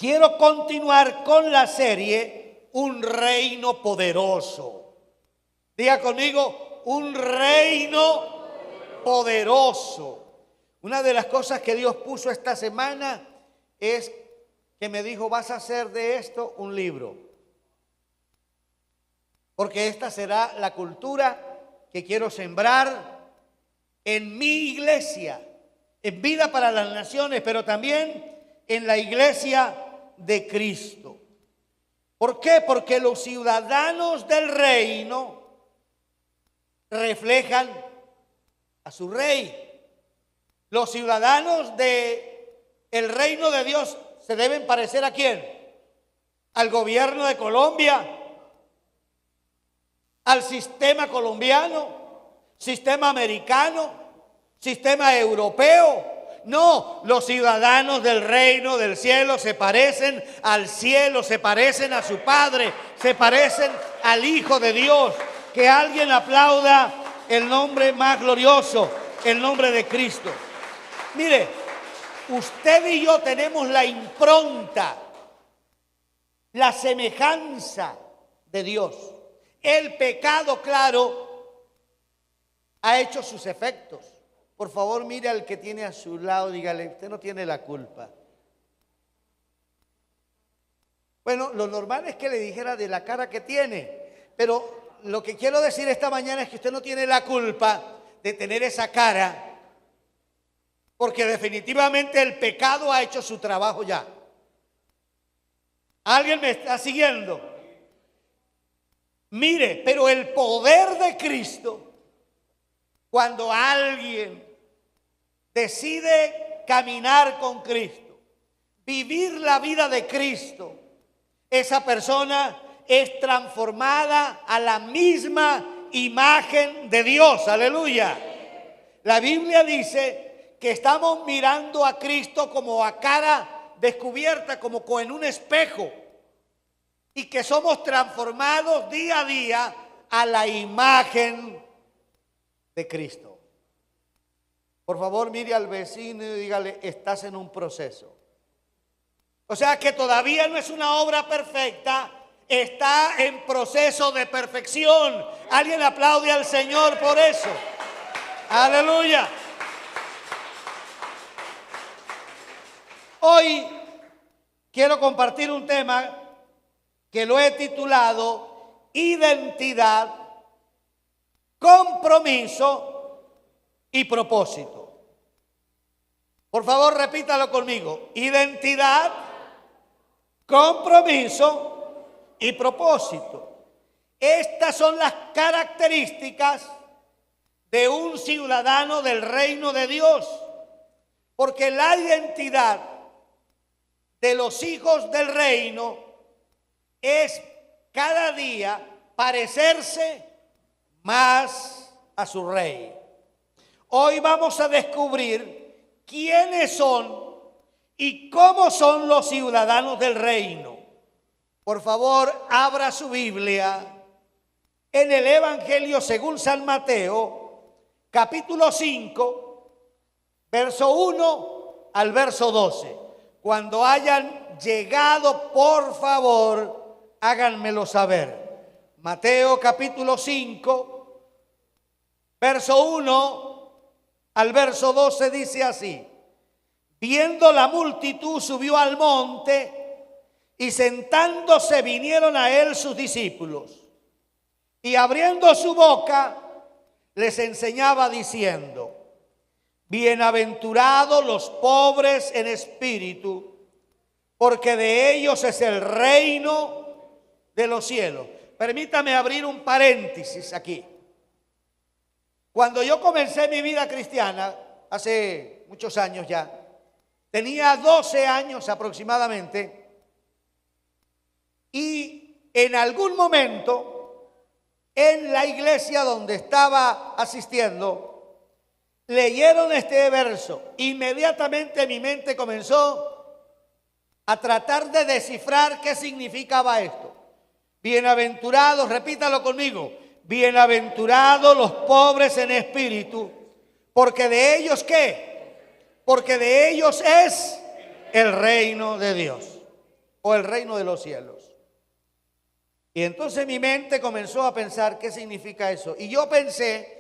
quiero continuar con la serie Un Reino Poderoso. Diga conmigo, un reino poderoso. Una de las cosas que Dios puso esta semana es que me dijo, vas a hacer de esto un libro. Porque esta será la cultura que quiero sembrar en mi iglesia, en Vida para las Naciones, pero también en la iglesia de Cristo. ¿Por qué? Porque los ciudadanos del reino reflejan a su rey. Los ciudadanos del reino de Dios se deben parecer ¿a quién? Al gobierno de Colombia, al sistema colombiano, sistema americano, sistema europeo. No, los ciudadanos del reino del cielo se parecen al cielo, se parecen a su Padre, se parecen al Hijo de Dios. Que alguien aplauda el nombre más glorioso, el nombre de Cristo. Mire, usted y yo tenemos la impronta, la semejanza de Dios. El pecado, claro, ha hecho sus efectos. Por favor, mire al que tiene a su lado, dígale, usted no tiene la culpa. Bueno, lo normal es que le dijera de la cara que tiene, pero lo que quiero decir esta mañana es que usted no tiene la culpa de tener esa cara, porque definitivamente el pecado ha hecho su trabajo ya. ¿Alguien me está siguiendo? Mire, pero el poder de Cristo, cuando alguien decide caminar con Cristo, vivir la vida de Cristo, esa persona es transformada a la misma imagen de Dios. Aleluya. La Biblia dice que estamos mirando a Cristo como a cara descubierta, como en un espejo, y que somos transformados día a día a la imagen de Cristo. Por favor, mire al vecino y dígale, estás en un proceso. O sea que todavía no es una obra perfecta, está en proceso de perfección. Alguien aplaude al Señor por eso. Aleluya. Hoy quiero compartir un tema que lo he titulado Identidad, Compromiso y Propósito. Por favor, repítalo conmigo. Identidad, compromiso y propósito. Estas son las características de un ciudadano del reino de Dios. Porque la identidad de los hijos del reino es cada día parecerse más a su rey. Hoy vamos a descubrir quiénes son y cómo son los ciudadanos del reino. Por favor, abra su Biblia en el Evangelio según San Mateo, capítulo 5, verso 1 al verso 12. Cuando hayan llegado, por favor, háganmelo saber. Mateo capítulo 5, verso 1 al verso 12 dice así: viendo la multitud, subió al monte y sentándose vinieron a él sus discípulos. Y abriendo su boca les enseñaba diciendo: bienaventurados los pobres en espíritu, porque de ellos es el reino de los cielos. Permítame abrir un paréntesis aquí. Cuando yo comencé mi vida cristiana, hace muchos años ya, tenía 12 años aproximadamente, y en algún momento, en la iglesia donde estaba asistiendo, leyeron este verso. Inmediatamente mi mente comenzó a tratar de descifrar qué significaba esto. Bienaventurados, repítalo conmigo. Bienaventurados los pobres en espíritu, porque de ellos ¿qué? Porque de ellos es el reino de Dios. o el reino de los cielos. Y entonces mi mente comenzó a pensar qué significa eso. Y yo pensé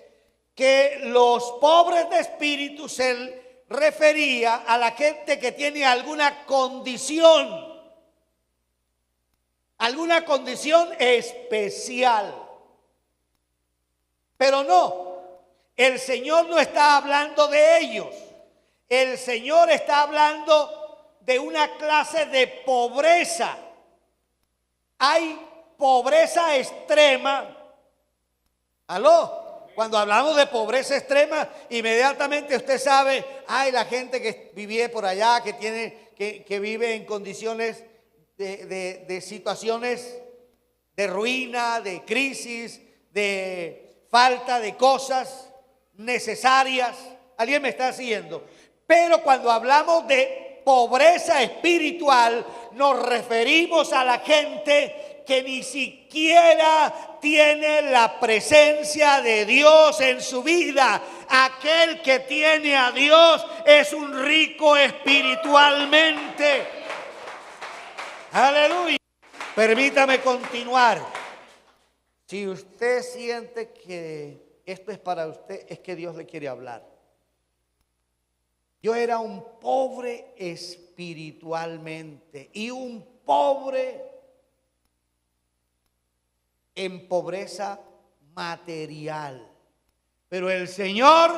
que los pobres de espíritu se refería a la gente que tiene alguna condición especial. Pero no, el Señor no está hablando de ellos. El Señor está hablando de una clase de pobreza. Hay pobreza extrema. ¿Aló? Cuando hablamos de pobreza extrema, inmediatamente usted sabe, hay la gente que vive por allá, que vive en condiciones de situaciones de ruina, de crisis, de falta de cosas necesarias. ¿Alguien me está siguiendo? Pero cuando hablamos de pobreza espiritual, nos referimos a la gente que ni siquiera tiene la presencia de Dios en su vida. Aquel que tiene a Dios es un rico espiritualmente. Aleluya. Permítame continuar. Si usted siente que esto es para usted, es que Dios le quiere hablar. Yo era un pobre espiritualmente y un pobre en pobreza material. Pero el Señor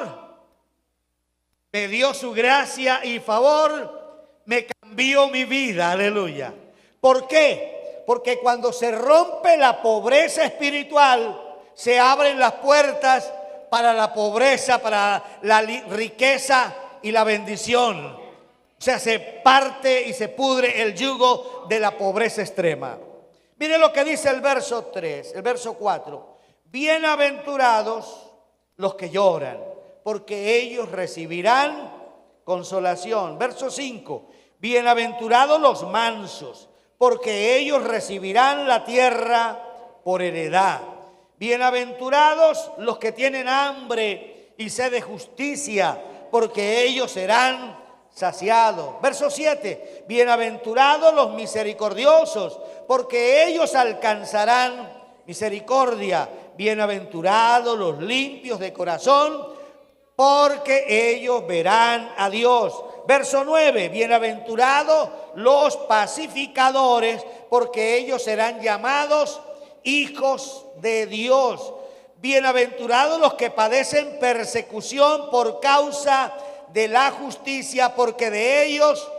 me dio su gracia y favor, me cambió mi vida. Aleluya. ¿Por qué? Porque cuando se rompe la pobreza espiritual, se abren las puertas para la pobreza, para la riqueza y la bendición. O sea, se parte y se pudre el yugo de la pobreza extrema. Mire lo que dice el verso 3, el verso 4. Bienaventurados los que lloran, porque ellos recibirán consolación. Verso 5. Bienaventurados los mansos, porque ellos recibirán la tierra por heredad. Bienaventurados los que tienen hambre y sed de justicia, porque ellos serán saciados. Verso 7. Bienaventurados los misericordiosos, porque ellos alcanzarán misericordia. Bienaventurados los limpios de corazón, porque ellos verán a Dios. Verso 9. Bienaventurados los pacificadores, porque ellos serán llamados hijos de Dios. Bienaventurados los que padecen persecución por causa de la justicia, porque de ellos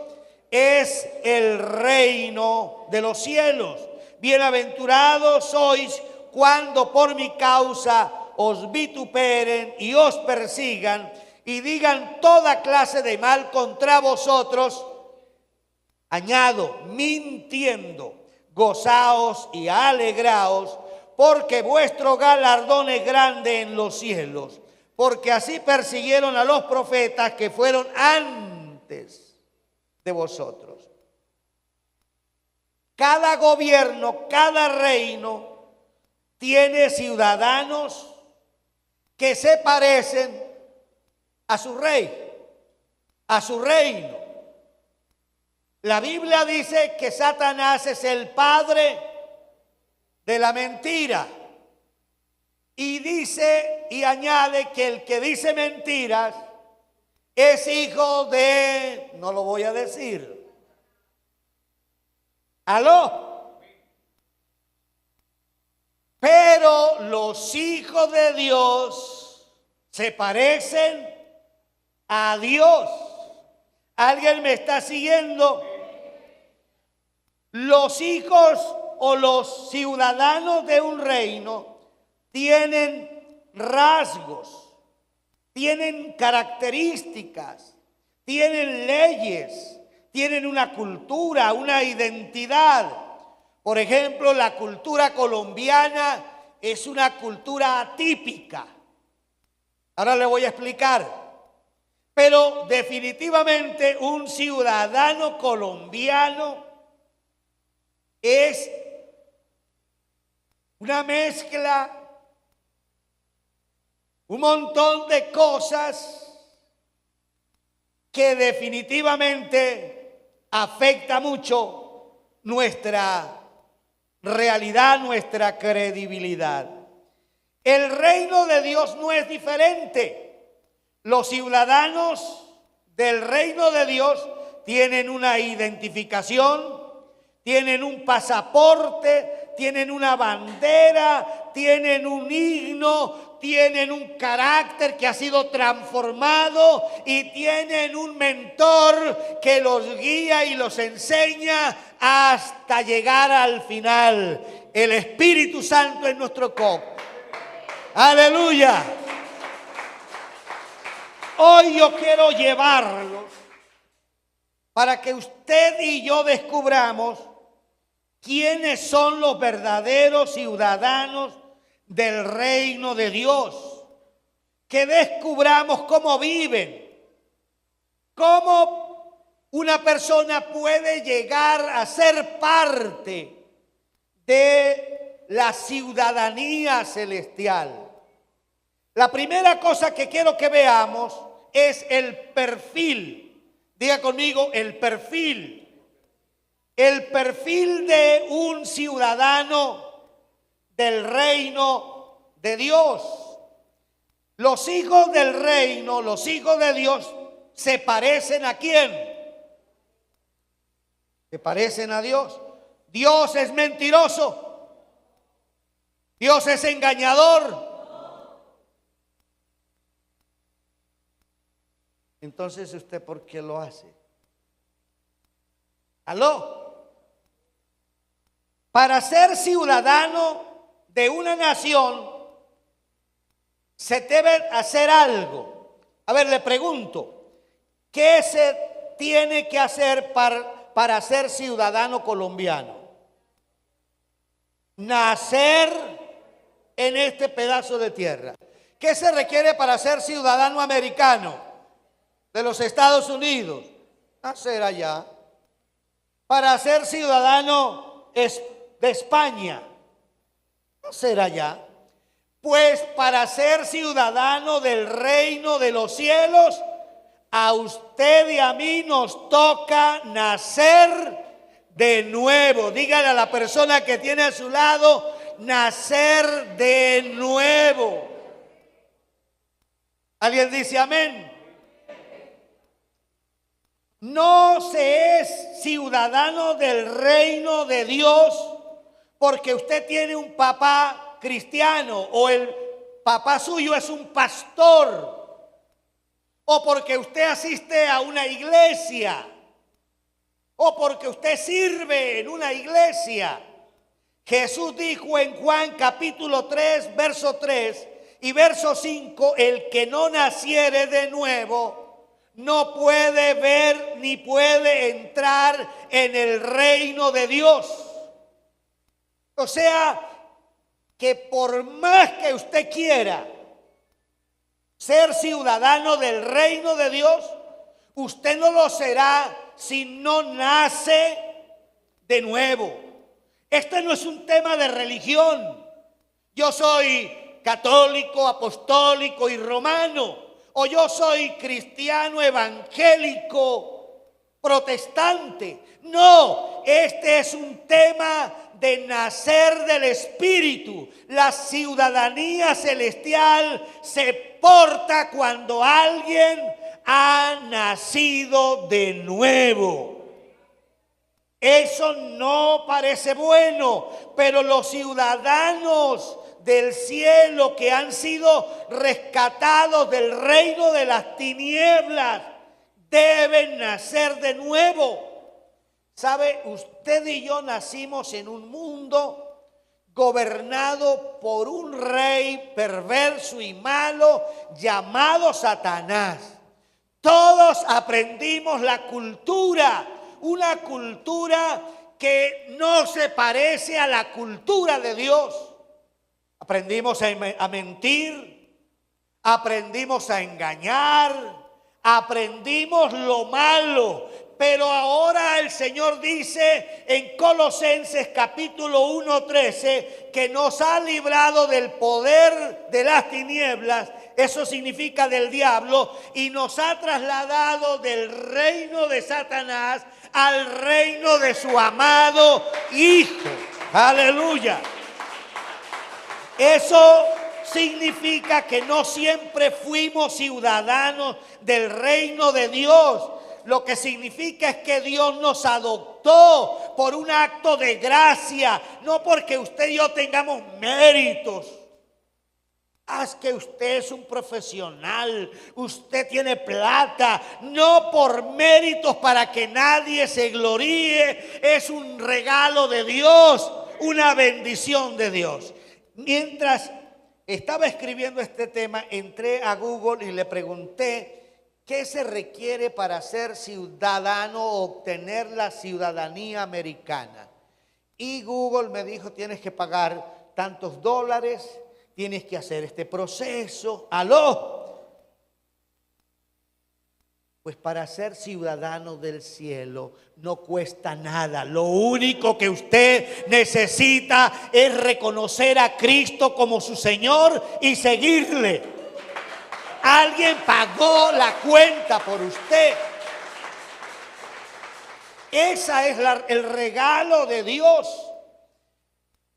es el reino de los cielos. Bienaventurados sois cuando por mi causa os vituperen y os persigan y digan toda clase de mal contra vosotros. Añado, mintiendo, gozaos y alegraos, porque vuestro galardón es grande en los cielos, porque así persiguieron a los profetas que fueron antes de vosotros. Cada gobierno, cada reino tiene ciudadanos que se parecen a su rey, a su reino. La Biblia dice que Satanás es el padre de la mentira. Y dice y añade que el que dice mentiras es hijo de, no lo voy a decir. ¿Aló? Pero los hijos de Dios se parecen a Dios. ¿Alguien me está siguiendo? Los hijos o los ciudadanos de un reino tienen rasgos, tienen características, tienen leyes, tienen una cultura, una identidad. Por ejemplo, la cultura colombiana es una cultura atípica. Ahora le voy a explicar. Pero definitivamente un ciudadano colombiano es una mezcla, un montón de cosas que definitivamente afecta mucho nuestra realidad, nuestra credibilidad. El reino de Dios no es diferente. Los ciudadanos del reino de Dios tienen una identificación, tienen un pasaporte, tienen una bandera, tienen un himno, tienen un carácter que ha sido transformado y tienen un mentor que los guía y los enseña hasta llegar al final. El Espíritu Santo es nuestro coach. Aleluya. Hoy yo quiero llevarlos para que usted y yo descubramos quiénes son los verdaderos ciudadanos del reino de Dios. Que descubramos cómo viven, cómo una persona puede llegar a ser parte de la ciudadanía celestial. La primera cosa que quiero que veamos es el perfil. Diga conmigo, el perfil. El perfil de un ciudadano del reino de Dios. Los hijos del reino, los hijos de Dios, ¿se parecen a quién? Se parecen a Dios. Dios es mentiroso. Dios es engañador. Entonces, ¿usted por qué lo hace? ¿Aló? Para ser ciudadano de una nación se debe hacer algo. A ver, le pregunto, ¿qué se tiene que hacer para ser ciudadano colombiano? Nacer en este pedazo de tierra. ¿Qué se requiere para ser ciudadano americano de los Estados Unidos? Nacer allá. Para ser ciudadano de España, nacer allá. Pues para ser ciudadano del reino de los cielos, a usted y a mí nos toca nacer de nuevo. Dígale a la persona que tiene a su lado, nacer de nuevo. ¿Alguien dice amén? No se es ciudadano del reino de Dios porque usted tiene un papá cristiano o el papá suyo es un pastor o porque usted asiste a una iglesia o porque usted sirve en una iglesia. Jesús dijo en Juan capítulo 3, verso 3 y verso 5, el que no naciere de nuevo no puede ver ni puede entrar en el reino de Dios. O sea, que por más que usted quiera ser ciudadano del reino de Dios, usted no lo será si no nace de nuevo. Este no es un tema de religión. Yo soy católico, apostólico y romano. O yo soy cristiano evangélico, protestante. No, este es un tema de nacer del Espíritu. La ciudadanía celestial se porta cuando alguien ha nacido de nuevo. Eso no parece bueno, pero los ciudadanos del cielo que han sido rescatados del reino de las tinieblas deben nacer de nuevo. ¿Sabe? Usted y yo nacimos en un mundo gobernado por un rey perverso y malo llamado Satanás. Todos aprendimos la cultura, una cultura que no se parece a la cultura de Dios. Aprendimos a mentir, aprendimos a engañar, aprendimos lo malo. Pero ahora el Señor dice en Colosenses capítulo 1:13 que nos ha librado del poder de las tinieblas, eso significa del diablo, y nos ha trasladado del reino de Satanás al reino de su amado Hijo. Aleluya. Eso significa que no siempre fuimos ciudadanos del reino de Dios. Lo que significa es que Dios nos adoptó por un acto de gracia, no porque usted y yo tengamos méritos. Es que usted es un profesional, usted tiene plata, no por méritos para que nadie se gloríe. Es un regalo de Dios, una bendición de Dios. Mientras estaba escribiendo este tema, entré a Google y le pregunté qué se requiere para ser ciudadano o obtener la ciudadanía americana. Y Google me dijo, tienes que pagar tantos dólares, tienes que hacer este proceso. ¡Aló! Pues para ser ciudadano del cielo no cuesta nada. Lo único que usted necesita es reconocer a Cristo como su Señor y seguirle. Alguien pagó la cuenta por usted. Ese es el regalo de Dios.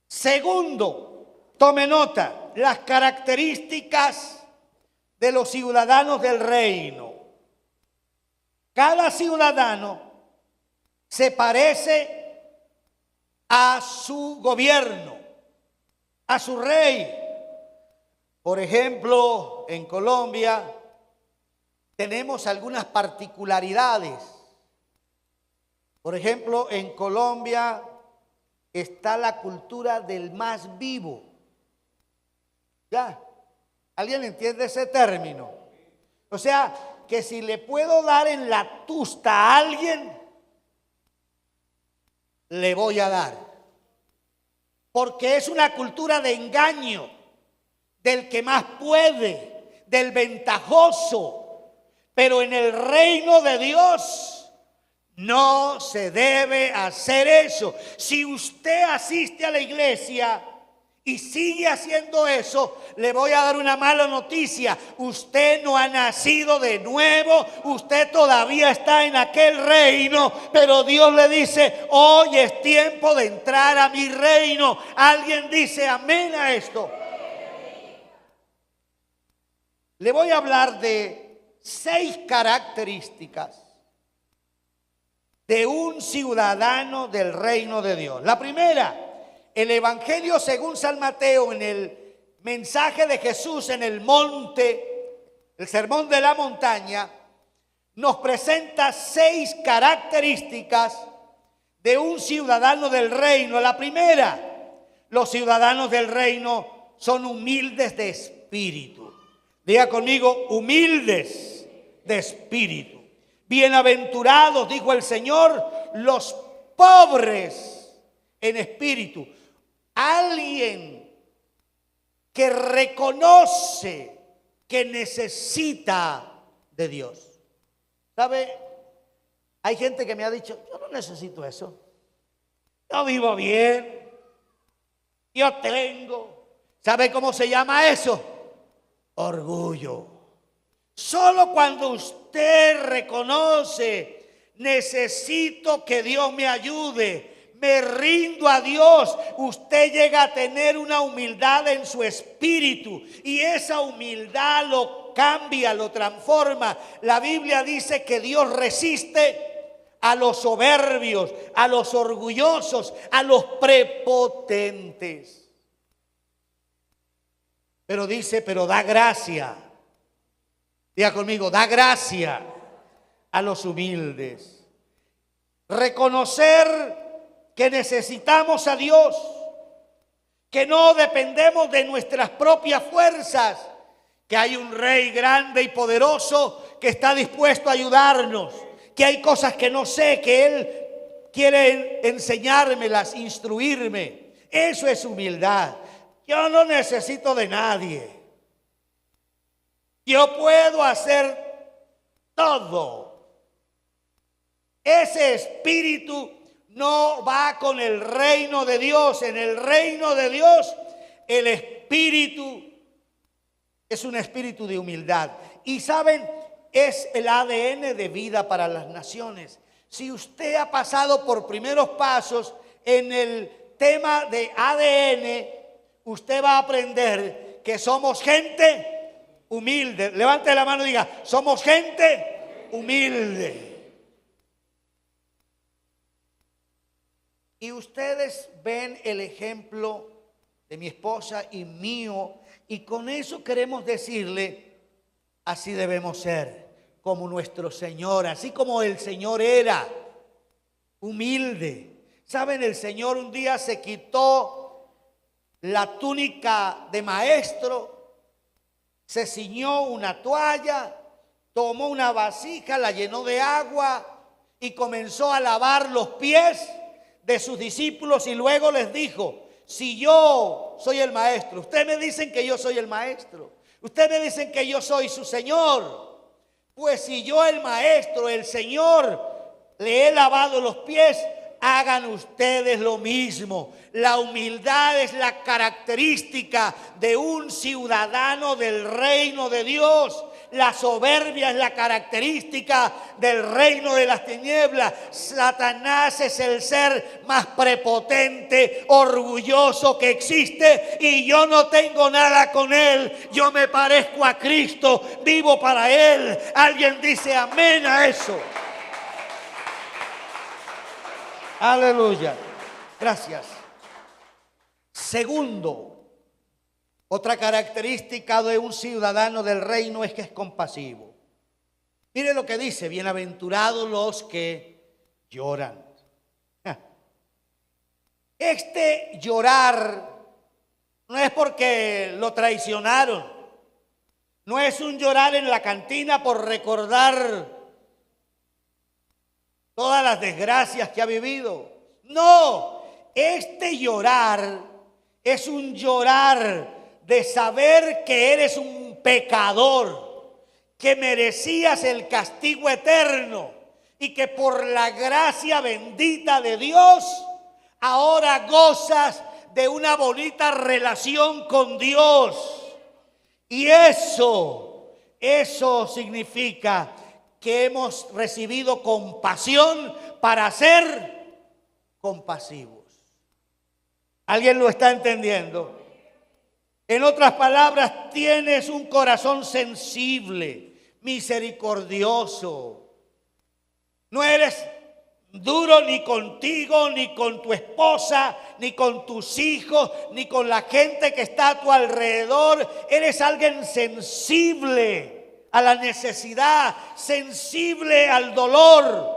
Segundo, tome nota, las características de los ciudadanos del reino. Cada ciudadano se parece a su gobierno, a su rey. Por ejemplo, en Colombia tenemos algunas particularidades. Por ejemplo, en Colombia está la cultura del más vivo. ¿Ya? ¿Alguien entiende ese término? O sea, que si le puedo dar en la tusta a alguien, le voy a dar. Porque es una cultura de engaño, del que más puede, del ventajoso. Pero en el reino de Dios no se debe hacer eso. Si usted asiste a la iglesia y sigue haciendo eso, le voy a dar una mala noticia. Usted no ha nacido de nuevo, usted todavía está en aquel reino, pero Dios le dice, hoy es tiempo de entrar a mi reino. Alguien dice amén a esto. Le voy a hablar de 6 características de un ciudadano del reino de Dios. La primera, el Evangelio según San Mateo, en el mensaje de Jesús en el monte, el sermón de la montaña, nos presenta 6 características de un ciudadano del reino. La primera, los ciudadanos del reino son humildes de espíritu. Diga conmigo, humildes de espíritu. Bienaventurados, dijo el Señor, los pobres en espíritu. Alguien que reconoce que necesita de Dios. ¿Sabe? Hay gente que me ha dicho, yo no necesito eso. Yo vivo bien. Yo tengo. ¿Sabe cómo se llama eso? Orgullo. Solo cuando usted reconoce, necesito que Dios me ayude, me rindo a Dios, usted llega a tener una humildad en su espíritu y esa humildad lo cambia, lo transforma. La Biblia dice que Dios resiste a los soberbios, a los orgullosos, a los prepotentes. Pero dice, pero da gracia. Diga conmigo, da gracia a los humildes. Reconocer que necesitamos a Dios, que no dependemos de nuestras propias fuerzas, que hay un rey grande y poderoso que está dispuesto a ayudarnos, que hay cosas que no sé, que Él quiere enseñármelas, instruirme. Eso es humildad. Yo no necesito de nadie. Yo puedo hacer todo. Ese espíritu no va con el reino de Dios. En el reino de Dios, el espíritu es un espíritu de humildad. Y saben, es el ADN de vida para las naciones. Si usted ha pasado por primeros pasos en el tema de ADN, usted va a aprender que somos gente humilde. Levante la mano y diga, somos gente humilde. Y ustedes ven el ejemplo de mi esposa y mío, y con eso queremos decirle, así debemos ser, como nuestro Señor, así como el Señor era humilde. ¿Saben? El Señor un día se quitó la túnica de maestro, se ciñó una toalla, tomó una vasija, la llenó de agua y comenzó a lavar los pies de sus discípulos, y luego les dijo, si yo soy el maestro, ustedes me dicen que yo soy el maestro, ustedes me dicen que yo soy su Señor, pues si yo el maestro, el Señor, le he lavado los pies, hagan ustedes lo mismo. La humildad es la característica de un ciudadano del reino de Dios. La soberbia es la característica del reino de las tinieblas. Satanás es el ser más prepotente, orgulloso que existe, y yo no tengo nada con él. Yo me parezco a Cristo, vivo para él. Alguien dice amén a eso. Aleluya. Gracias. Segundo, otra característica de un ciudadano del reino es que es compasivo. Mire lo que dice, bienaventurados los que lloran. Este llorar no es porque lo traicionaron, no es un llorar en la cantina por recordar todas las desgracias que ha vivido. No, este llorar es un llorar de saber que eres un pecador, que merecías el castigo eterno y que por la gracia bendita de Dios ahora gozas de una bonita relación con Dios. Y eso significa que hemos recibido compasión para ser compasivos. ¿Alguien lo está entendiendo? En otras palabras, tienes un corazón sensible, misericordioso. No eres duro ni contigo, ni con tu esposa, ni con tus hijos, ni con la gente que está a tu alrededor. Eres alguien sensible a la necesidad, sensible al dolor.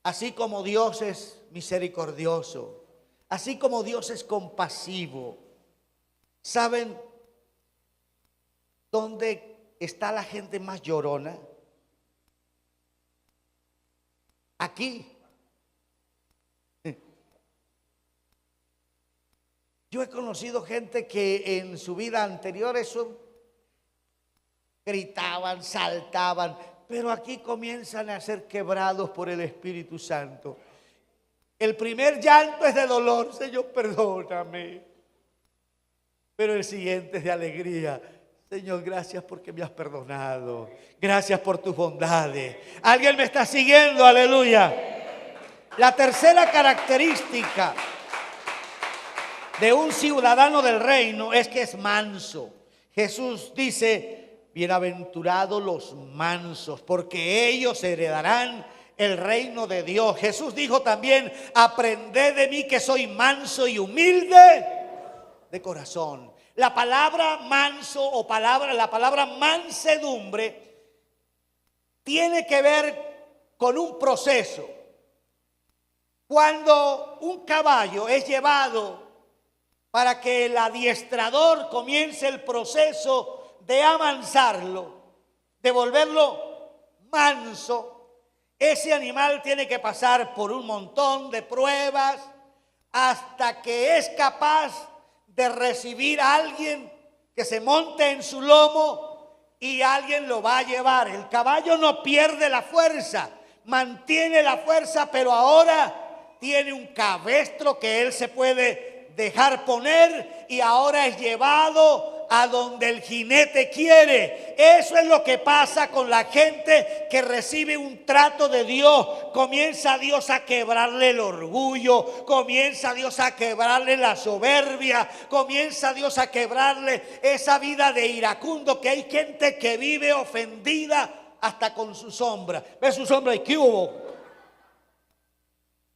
Así como Dios es misericordioso, así como Dios es compasivo. ¿Saben dónde está la gente más llorona? Aquí. Yo he conocido gente que en su vida anterior eso gritaban, saltaban, pero aquí comienzan a ser quebrados por el Espíritu Santo. El primer llanto es de dolor, Señor, perdóname. Pero el siguiente es de alegría. Señor, gracias porque me has perdonado. Gracias por tus bondades. ¿Alguien me está siguiendo? Aleluya. La tercera característica de un ciudadano del reino es que es manso. Jesús dice, bienaventurados los mansos, porque ellos heredarán el reino de Dios. Jesús dijo también, aprended de mí que soy manso y humilde de corazón. La palabra manso o la palabra mansedumbre tiene que ver con un proceso. Cuando un caballo es llevado para que el adiestrador comience el proceso de amansarlo, de volverlo manso, ese animal tiene que pasar por un montón de pruebas hasta que es capaz de recibir a alguien que se monte en su lomo y alguien lo va a llevar. El caballo no pierde la fuerza, mantiene la fuerza, pero ahora tiene un cabestro que él se puede dejar poner y ahora es llevado a donde el jinete quiere. Eso es lo que pasa con la gente que recibe un trato de Dios. Comienza Dios a quebrarle el orgullo, comienza Dios a quebrarle la soberbia, comienza Dios a quebrarle esa vida de iracundo, que hay gente que vive ofendida hasta con su sombra. Ve su sombra y ¿qué hubo?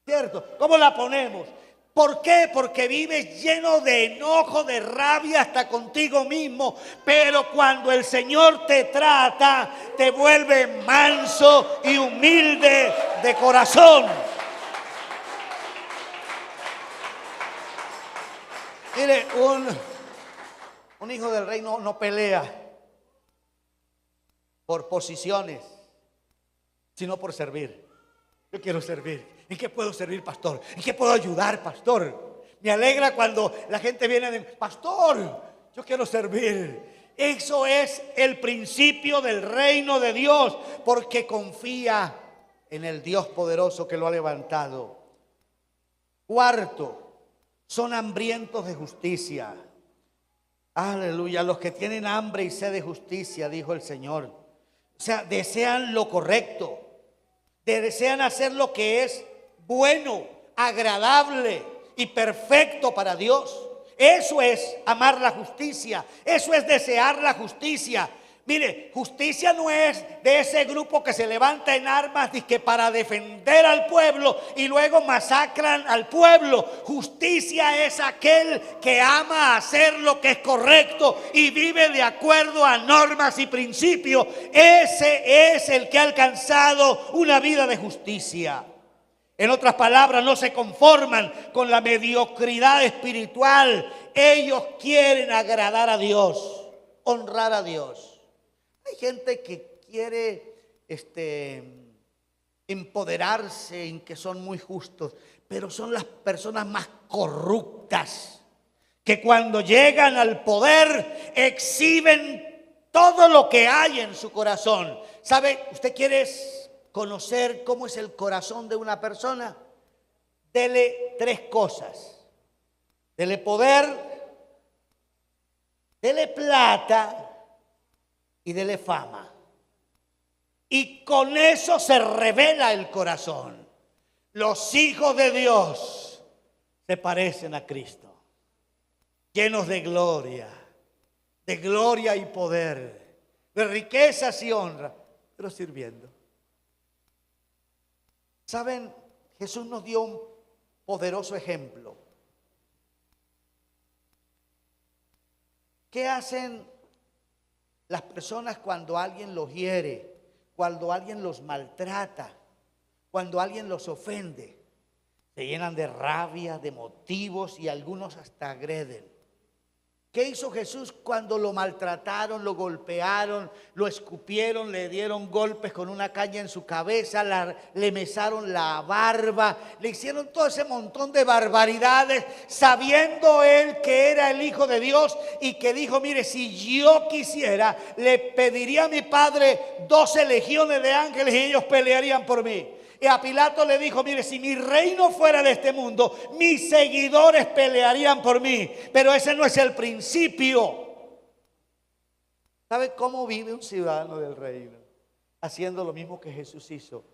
¿Cierto? ¿Cómo la ponemos? ¿Por qué? Porque vives lleno de enojo, de rabia hasta contigo mismo. Pero cuando el Señor te trata, te vuelve manso y humilde de corazón. Mire, un hijo del rey no pelea por posiciones, sino por servir. Yo quiero servir. ¿En qué puedo servir, pastor? ¿En qué puedo ayudar, pastor? Me alegra cuando la gente viene de pastor, yo quiero servir. Eso es el principio del reino de Dios, porque confía en el Dios poderoso que lo ha levantado. Cuarto, son hambrientos de justicia. Aleluya, los que tienen hambre y sed de justicia, dijo el Señor. O sea, desean lo correcto, desean hacer lo que es bueno, agradable y perfecto para Dios. Eso es amar la justicia, eso es desear la justicia. Mire, justicia no es de ese grupo que se levanta en armas y que para defender al pueblo y luego masacran al pueblo. Justicia es aquel que ama hacer lo que es correcto y vive de acuerdo a normas y principios. Ese es el que ha alcanzado una vida de justicia. En otras palabras, no se conforman con la mediocridad espiritual. Ellos quieren agradar a Dios, honrar a Dios. Hay gente que quiere empoderarse en que son muy justos, pero son las personas más corruptas, que cuando llegan al poder exhiben todo lo que hay en su corazón. ¿Sabe? ¿Usted quiere conocer cómo es el corazón de una persona? Dele tres cosas: dele poder, dele plata y dele fama, y con eso se revela el corazón. Los hijos de Dios se parecen a Cristo, llenos de gloria y poder, de riquezas y honra, pero sirviendo. ¿Saben? Jesús nos dio un poderoso ejemplo. ¿Qué hacen las personas cuando alguien los hiere, cuando alguien los maltrata, cuando alguien los ofende? Se llenan de rabia, de motivos y algunos hasta agreden. ¿Qué hizo Jesús cuando lo maltrataron, lo golpearon, lo escupieron, le dieron golpes con una caña en su cabeza, le mesaron la barba, le hicieron todo ese montón de barbaridades, sabiendo él que era el Hijo de Dios y que dijo: mire, si yo quisiera, le pediría a mi Padre 12 legiones de ángeles y ellos pelearían por mí? Y a Pilato le dijo: mire, si mi reino fuera de este mundo, mis seguidores pelearían por mí. Pero ese no es el principio. ¿Sabe cómo vive un ciudadano del reino? Haciendo lo mismo que Jesús hizo.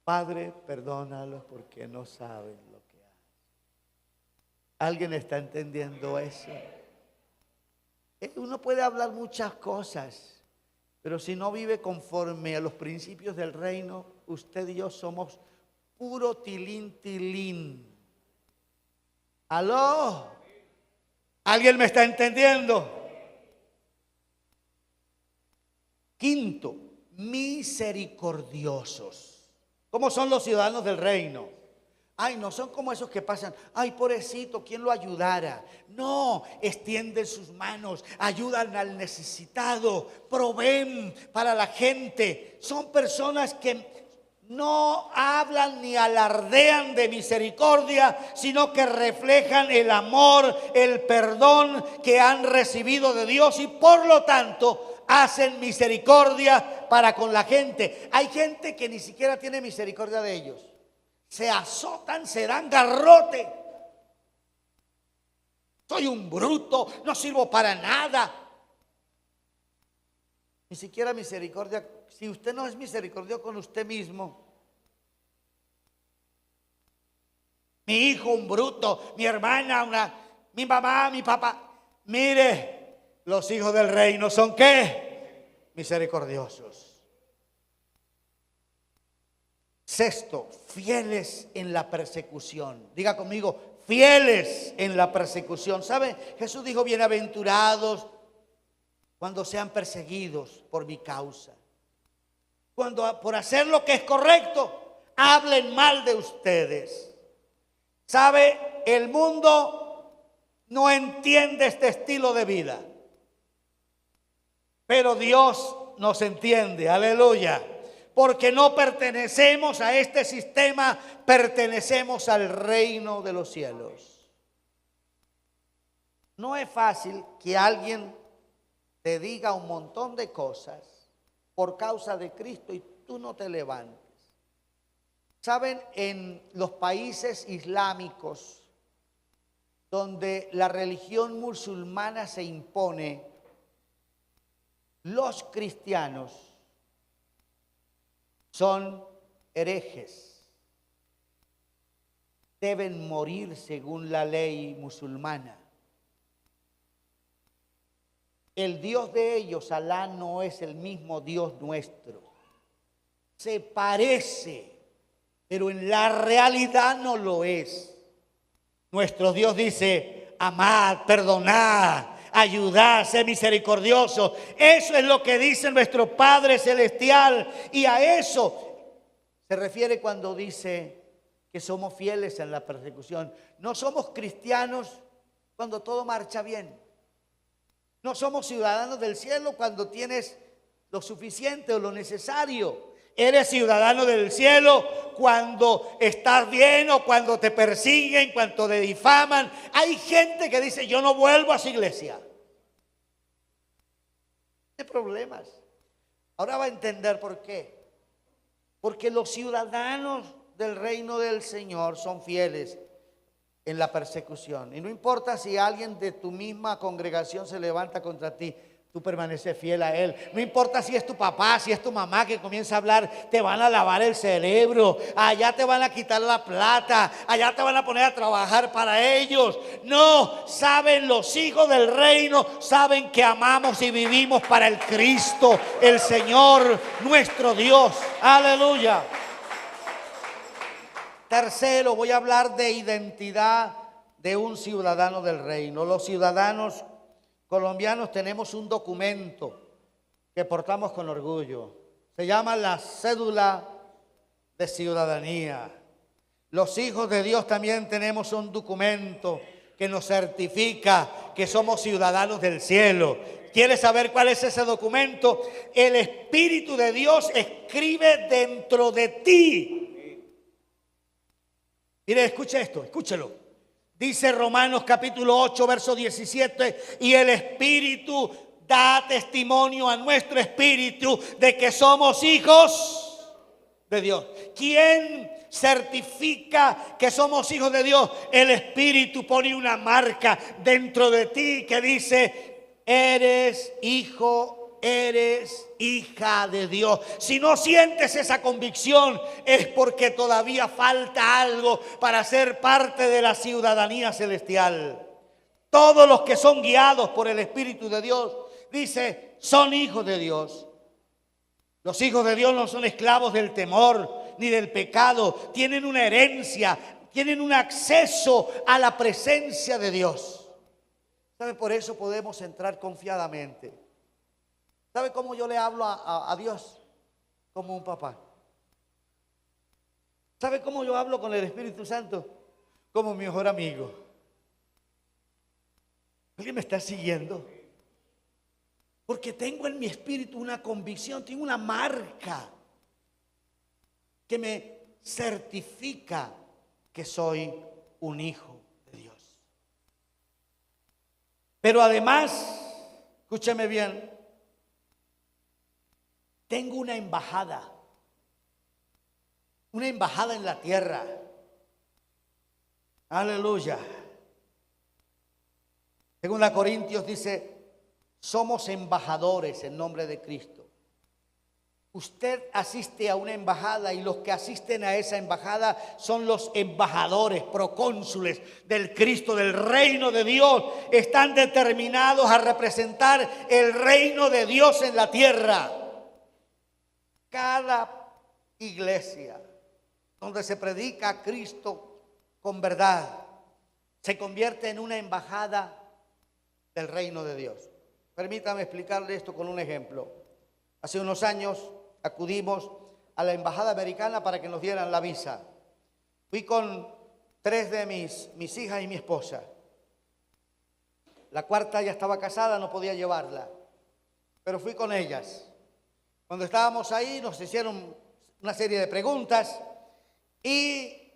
Padre, perdónalos porque no saben lo que hacen. ¿Alguien está entendiendo eso? Uno puede hablar muchas cosas, pero si no vive conforme a los principios del reino, usted y yo somos puro tilín, tilín. ¿Aló? ¿Alguien me está entendiendo? Quinto, misericordiosos. ¿Cómo son los ciudadanos del reino? Ay, no son como esos que pasan: ay, pobrecito, ¿quién lo ayudara? No, extienden sus manos, ayudan al necesitado, proveen para la gente. Son personas que no hablan ni alardean de misericordia, sino que reflejan el amor, el perdón que han recibido de Dios y por lo tanto hacen misericordia para con la gente. Hay gente que ni siquiera tiene misericordia de ellos. Se azotan, se dan garrote. soy un bruto, no sirvo para nada. Ni siquiera misericordia. Si usted no es misericordioso con usted mismo, mi hijo un bruto, mi hermana mi mamá, mi papá. Mire, los hijos del reino son ¿qué? Misericordiosos. Sexto, fieles en la persecución. Diga conmigo, fieles en la persecución. ¿Sabe? Jesús dijo, bienaventurados cuando sean perseguidos por mi causa. Cuando por hacer lo que es correcto, hablen mal de ustedes. ¿Sabe? El mundo no entiende este estilo de vida, pero Dios nos entiende, aleluya, porque no pertenecemos a este sistema, pertenecemos al reino de los cielos. No es fácil que alguien te diga un montón de cosas por causa de Cristo y tú no te levantes. Saben, en los países islámicos donde la religión musulmana se impone, los cristianos son herejes, deben morir según la ley musulmana. El Dios de ellos, Alá, no es el mismo Dios nuestro. Se parece, pero en la realidad no lo es. Nuestro Dios dice, amad, perdonad, ayudad, sé misericordioso. Eso es lo que dice nuestro Padre Celestial. Y a eso se refiere cuando dice que somos fieles en la persecución. No somos cristianos cuando todo marcha bien. No somos ciudadanos del cielo cuando tienes lo suficiente o lo necesario. Eres ciudadano del cielo cuando estás bien o cuando te persiguen, cuando te difaman. Hay gente que dice, yo no vuelvo a esa iglesia. Tiene problemas. Ahora va a entender por qué. Porque los ciudadanos del reino del Señor son fieles en la persecución. Y no importa si alguien de tu misma congregación se levanta contra ti, tú permaneces fiel a él. No importa si es tu papá, si es tu mamá que comienza a hablar, te van a lavar el cerebro, allá te van a quitar la plata, allá te van a poner a trabajar para ellos. No, saben, los hijos del reino saben que amamos y vivimos para el Cristo, el Señor, nuestro Dios. Aleluya. Tercero, voy a hablar de identidad de un ciudadano del reino. Los ciudadanos colombianos tenemos un documento que portamos con orgullo. Se llama la cédula de ciudadanía. Los hijos de Dios también tenemos un documento que nos certifica que somos ciudadanos del cielo. ¿Quieres saber cuál es ese documento? El Espíritu de Dios escribe dentro de ti. Mire, escuche esto, escúchelo. Dice Romanos capítulo 8, verso 17, y el Espíritu da testimonio a nuestro espíritu de que somos hijos de Dios. ¿Quién certifica que somos hijos de Dios? El Espíritu pone una marca dentro de ti que dice, eres hijo, eres hija de Dios. Si no sientes esa convicción, es porque todavía falta algo para ser parte de la ciudadanía celestial. Todos los que son guiados por el Espíritu de Dios, dice, son hijos de Dios. Los hijos de Dios no son esclavos del temor ni del pecado. Tienen una herencia, tienen un acceso a la presencia de Dios. ¿Sabe? Por eso podemos entrar confiadamente. ¿Sabe cómo yo le hablo a Dios? Como un papá. ¿Sabe cómo yo hablo con el Espíritu Santo? Como mi mejor amigo. ¿Alguien me está siguiendo? Porque tengo en mi espíritu una convicción, tengo una marca que me certifica que soy un hijo de Dios. Pero además, escúcheme bien, tengo una embajada en la tierra. Aleluya. Segunda Corintios dice, somos embajadores en nombre de Cristo. Usted asiste a una embajada y los que asisten a esa embajada son los embajadores, procónsules del Cristo, del reino de Dios. Están determinados a representar el reino de Dios en la tierra. Cada iglesia donde se predica a Cristo con verdad se convierte en una embajada del reino de Dios. Permítame explicarle esto con un ejemplo. Hace unos años acudimos a la embajada americana para que nos dieran la visa. Fui con 3 de mis hijas y mi esposa. La cuarta ya estaba casada, no podía llevarla, pero fui con ellas. Cuando estábamos ahí nos hicieron una serie de preguntas y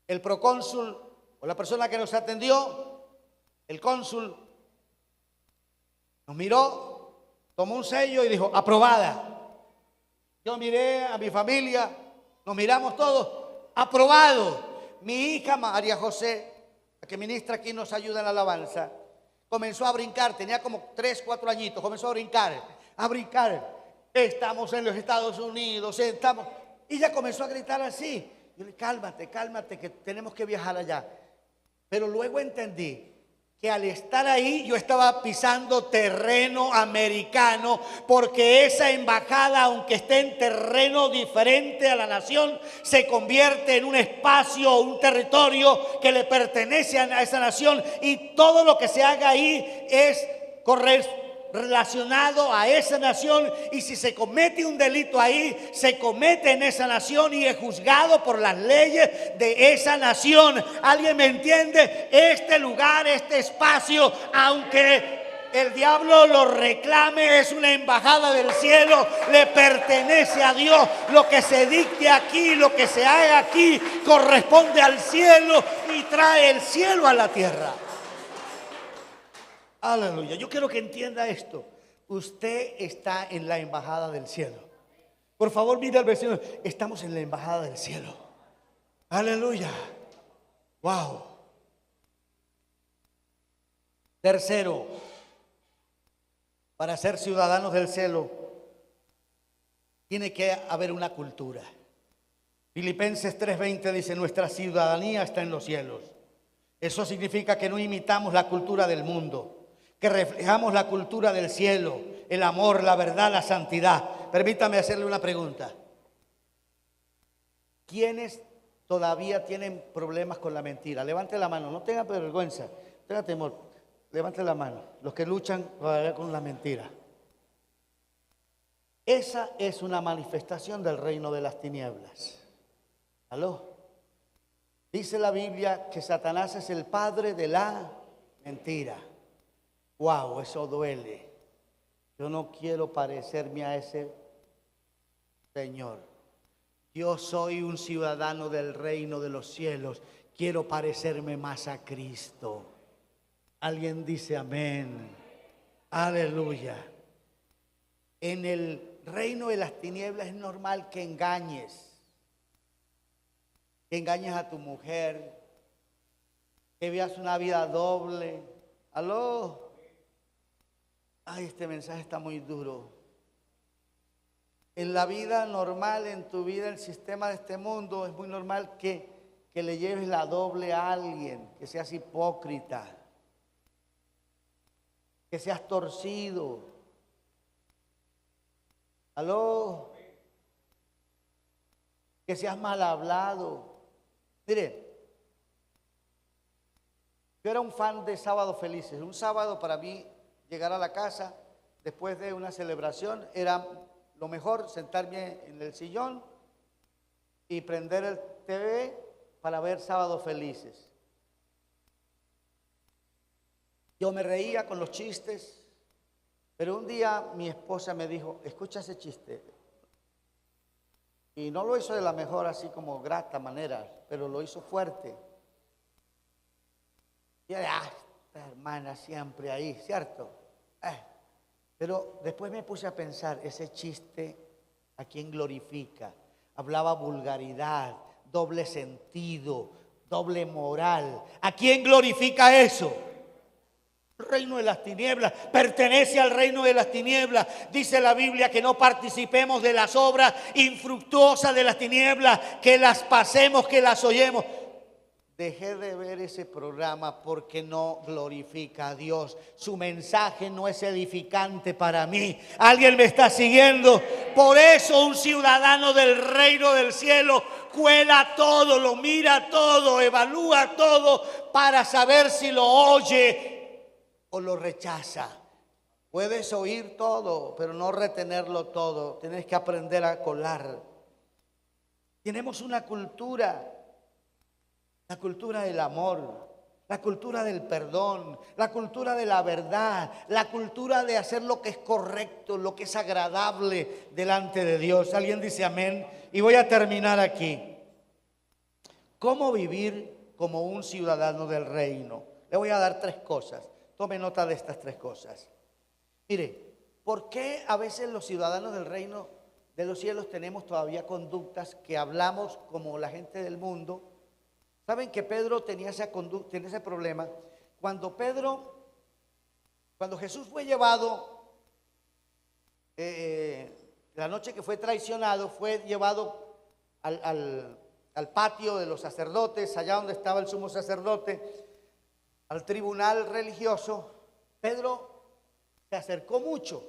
el procónsul o la persona que nos atendió, el cónsul, nos miró, tomó un sello y dijo, aprobada. Yo miré a mi familia, nos miramos todos, aprobado. Mi hija María José, la que ministra aquí nos ayuda en la alabanza, comenzó a brincar, tenía como 3, 4 añitos, comenzó a brincar. Estamos en los Estados Unidos, estamos. Y ella comenzó a gritar así. Yo le dije, cálmate, que tenemos que viajar allá. Pero luego entendí que al estar ahí yo estaba pisando terreno americano, porque esa embajada, aunque esté en terreno diferente a la nación, se convierte en un espacio, un territorio que le pertenece a esa nación, y todo lo que se haga ahí es relacionado a esa nación, y si se comete un delito ahí, se comete en esa nación y es juzgado por las leyes de esa nación. ¿Alguien me entiende? Este lugar, este espacio, aunque el diablo lo reclame, es una embajada del cielo, le pertenece a Dios. Lo que se dicte aquí, lo que se haga aquí, corresponde al cielo y trae el cielo a la tierra. Aleluya. Yo quiero que entienda esto. Usted está en la embajada del cielo. Por favor, mire al vecino. Estamos en la embajada del cielo. Aleluya. Wow. Tercero, para ser ciudadanos del cielo, tiene que haber una cultura. Filipenses 3:20 dice, nuestra ciudadanía está en los cielos. Eso significa que no imitamos la cultura del mundo, que reflejamos la cultura del cielo, el amor, la verdad, la santidad. Permítame hacerle una pregunta. ¿Quiénes todavía tienen problemas con la mentira? Levante la mano, no tenga vergüenza, tenga temor. Levante la mano, los que luchan todavía con la mentira. Esa es una manifestación del reino de las tinieblas. ¿Aló? Dice la Biblia que Satanás es el padre de la mentira. Wow, eso duele. Yo no quiero parecerme a ese señor. Yo soy un ciudadano del reino de los cielos. Quiero parecerme más a Cristo. Alguien dice amén. Aleluya. En el reino de las tinieblas es normal que engañes. Que engañes a tu mujer. Que veas una vida doble. ¿Aló? Ay, este mensaje está muy duro. En la vida normal, en tu vida, el sistema de este mundo, es muy normal que le lleves la doble a alguien, que seas hipócrita, que seas torcido. ¿Aló? Que seas mal hablado. Mire, yo era un fan de Sábado Felices. Un sábado para mí, llegar a la casa después de una celebración era lo mejor, sentarme en el sillón y prender el TV para ver Sábados Felices. Yo me reía con los chistes, pero un día mi esposa me dijo, escucha ese chiste. Y no lo hizo de la mejor, así como grata manera, pero lo hizo fuerte. Y yo, esta hermana siempre ahí, ¿cierto? Pero después me puse a pensar, ese chiste, ¿a quién glorifica? Hablaba vulgaridad, doble sentido, doble moral. ¿A quién glorifica eso? Reino de las tinieblas, pertenece al reino de las tinieblas. Dice la Biblia que no participemos de las obras infructuosas de las tinieblas, que las pasemos, que las oyemos. Dejé de ver ese programa porque no glorifica a Dios. Su mensaje no es edificante para mí. ¿Alguien me está siguiendo? Por eso un ciudadano del reino del cielo cuela todo, lo mira todo, evalúa todo para saber si lo oye o lo rechaza. Puedes oír todo, pero no retenerlo todo. Tienes que aprender a colar. Tenemos una cultura. La cultura del amor, la cultura del perdón, la cultura de la verdad, la cultura de hacer lo que es correcto, lo que es agradable delante de Dios. ¿Alguien dice amén? Y voy a terminar aquí. ¿Cómo vivir como un ciudadano del reino? Le voy a dar 3 cosas. Tome nota de estas 3 cosas. Mire, ¿por qué a veces los ciudadanos del reino de los cielos tenemos todavía conductas que hablamos como la gente del mundo? ¿Saben que Pedro tenía esa conducta, tenía ese problema? Cuando Jesús fue llevado, la noche que fue traicionado, fue llevado al patio de los sacerdotes, allá donde estaba el sumo sacerdote, al tribunal religioso. Pedro se acercó mucho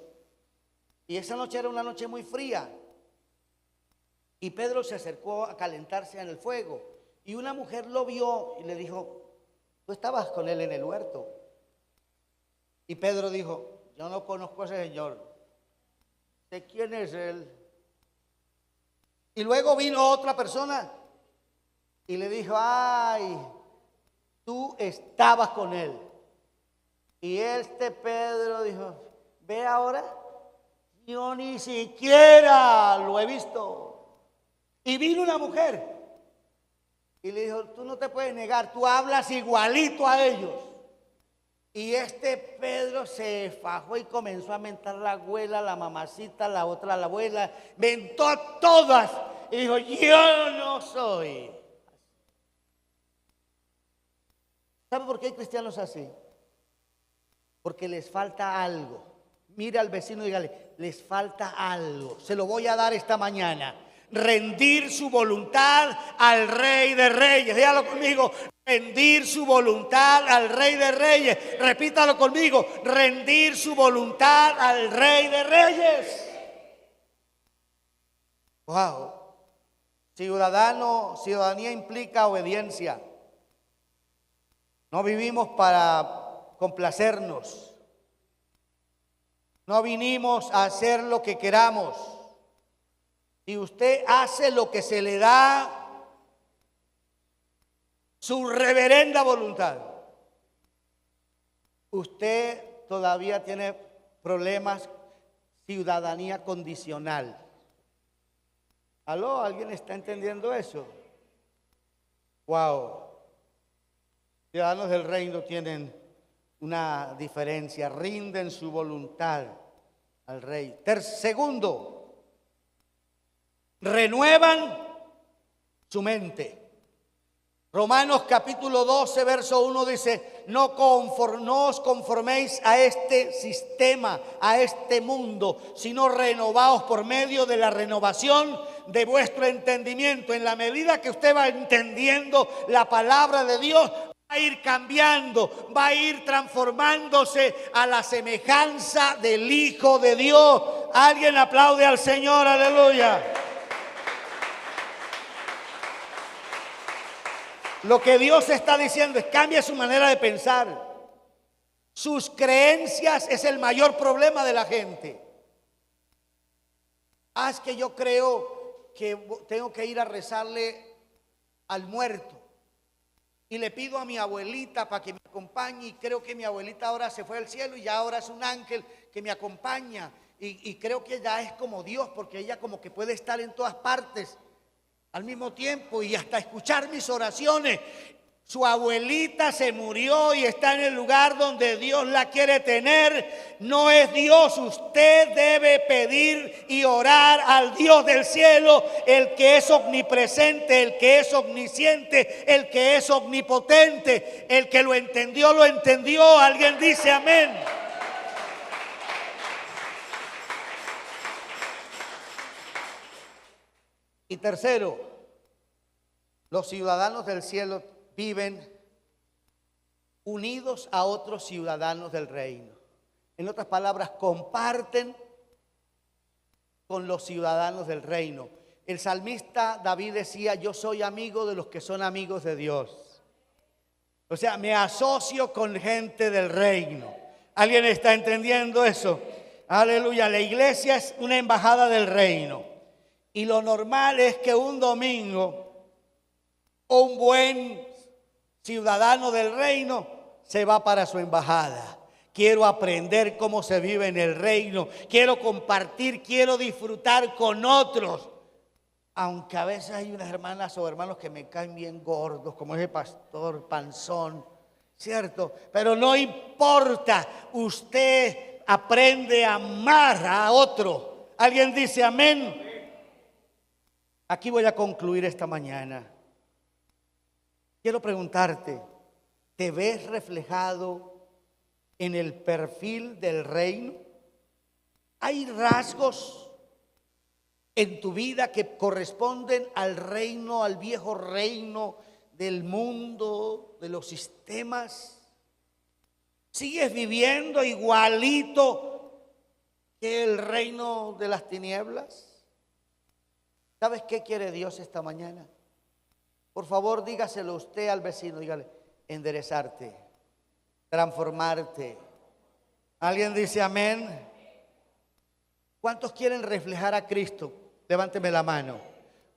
y esa noche era una noche muy fría y Pedro se acercó a calentarse en el fuego. Y una mujer lo vio y le dijo: tú estabas con él en el huerto. Y Pedro dijo: yo no conozco a ese señor, sé quién es él. Y luego vino otra persona y le dijo: ay, tú estabas con él. Y Pedro dijo: ve ahora, yo ni siquiera lo he visto. Y vino una mujer y le dijo: tú no te puedes negar, tú hablas igualito a ellos. Y Pedro se fajó y comenzó a mentar la abuela, la mamacita, la otra, la abuela. Mentó a todas y dijo: yo no soy. ¿Sabe por qué hay cristianos así? Porque les falta algo. Mire al vecino y dígale: les falta algo. Se lo voy a dar esta mañana. Rendir su voluntad al Rey de Reyes. Dígalo conmigo: rendir su voluntad al Rey de Reyes. Repítalo conmigo: rendir su voluntad al Rey de Reyes. Wow. Ciudadanía implica obediencia. No vivimos para complacernos. No vinimos a hacer lo que queramos. Si usted hace lo que se le da su reverenda voluntad, usted todavía tiene problemas, ciudadanía condicional. ¿Aló? ¿Alguien está entendiendo eso? Wow. Ciudadanos del reino tienen una diferencia, rinden su voluntad al rey. Segundo, renuevan su mente. Romanos capítulo 12, verso 1 dice: no os conforméis a este sistema, a este mundo, sino renovaos por medio de la renovación de vuestro entendimiento. En la medida que usted va entendiendo la palabra de Dios, va a ir cambiando, va a ir transformándose a la semejanza del Hijo de Dios. Alguien aplaude al Señor, aleluya. Lo que Dios está diciendo es: cambie su manera de pensar. Sus creencias es el mayor problema de la gente. Es que yo creo que tengo que ir a rezarle al muerto y le pido a mi abuelita para que me acompañe, y creo que mi abuelita ahora se fue al cielo y ya ahora es un ángel que me acompaña, y creo que ya es como Dios, porque ella como que puede estar en todas partes al mismo tiempo y hasta escuchar mis oraciones. Su abuelita se murió y está en el lugar donde Dios la quiere tener. No es Dios. Usted debe pedir y orar al Dios del cielo, el que es omnipresente, el que es omnisciente, el que es omnipotente. El que lo entendió, lo entendió. Alguien dice amén. Y tercero, los ciudadanos del cielo viven unidos a otros ciudadanos del reino. En otras palabras, comparten con los ciudadanos del reino. El salmista David decía: yo soy amigo de los que son amigos de Dios. O sea, me asocio con gente del reino. ¿Alguien está entendiendo eso? Aleluya. La iglesia es una embajada del reino. Y lo normal es que un domingo un buen ciudadano del reino se va para su embajada. Quiero aprender cómo se vive en el reino. Quiero compartir, quiero disfrutar con otros. Aunque a veces hay unas hermanas o hermanos que me caen bien gordos, como ese pastor panzón, ¿cierto? Pero no importa, usted aprende a amar a otro. ¿Alguien dice amén? Aquí voy a concluir esta mañana. Quiero preguntarte, ¿te ves reflejado en el perfil del reino? ¿Hay rasgos en tu vida que corresponden al reino, al viejo reino del mundo, de los sistemas? ¿Sigues viviendo igualito que el reino de las tinieblas? ¿Sabes qué quiere Dios esta mañana? Por favor, dígaselo usted al vecino, dígale: enderezarte, transformarte. ¿Alguien dice amén? ¿Cuántos quieren reflejar a Cristo? Levánteme la mano.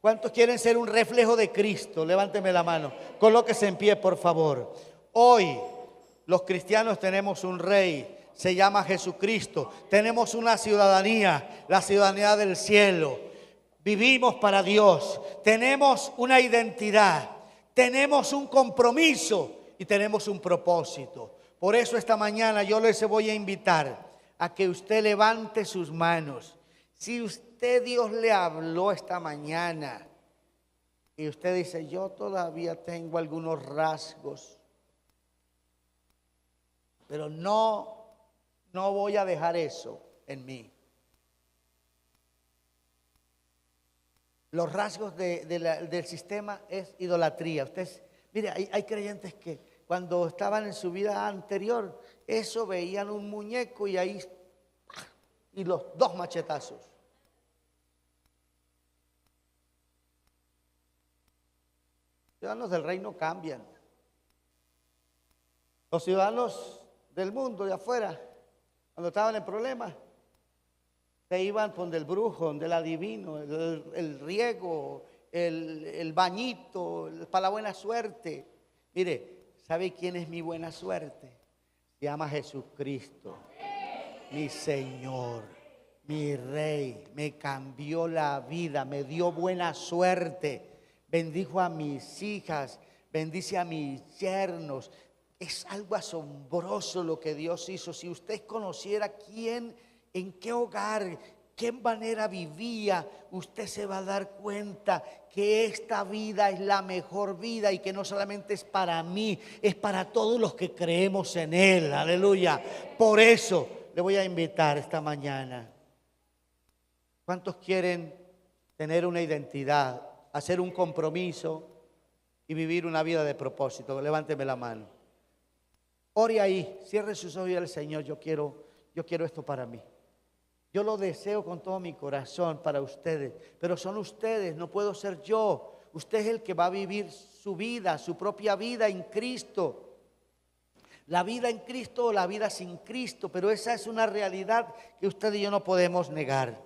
¿Cuántos quieren ser un reflejo de Cristo? Levánteme la mano. Colóquese en pie, por favor. Hoy los cristianos tenemos un rey, se llama Jesucristo. Tenemos una ciudadanía, la ciudadanía del cielo. Vivimos para Dios, tenemos una identidad, tenemos un compromiso y tenemos un propósito. Por eso esta mañana yo les voy a invitar a que usted levante sus manos. Si usted, Dios le habló esta mañana y usted dice: yo todavía tengo algunos rasgos, pero no voy a dejar eso en mí. Los rasgos del sistema es idolatría. Ustedes, mire, hay creyentes que cuando estaban en su vida anterior, eso veían un muñeco y ahí, y los dos machetazos. Los ciudadanos del reino cambian. Los ciudadanos del mundo de afuera, cuando estaban en problemas, se iban donde el brujo, donde el adivino, el riego, el bañito, para la buena suerte. Mire, ¿sabe quién es mi buena suerte? Se llama Jesucristo, mi Señor, mi Rey. Me cambió la vida, me dio buena suerte. Bendijo a mis hijas, bendice a mis yernos. Es algo asombroso lo que Dios hizo. Si usted conociera quién, en qué hogar, qué manera vivía, usted se va a dar cuenta que esta vida es la mejor vida y que no solamente es para mí, es para todos los que creemos en Él. Aleluya. Por eso le voy a invitar esta mañana. ¿Cuántos quieren tener una identidad, hacer un compromiso y vivir una vida de propósito? Levánteme la mano. Ore ahí, cierre sus ojos y al Señor: yo quiero esto para mí. Yo lo deseo con todo mi corazón para ustedes, pero son ustedes, no puedo ser yo. Usted es el que va a vivir su vida, su propia vida en Cristo. La vida en Cristo o la vida sin Cristo, pero esa es una realidad que usted y yo no podemos negar.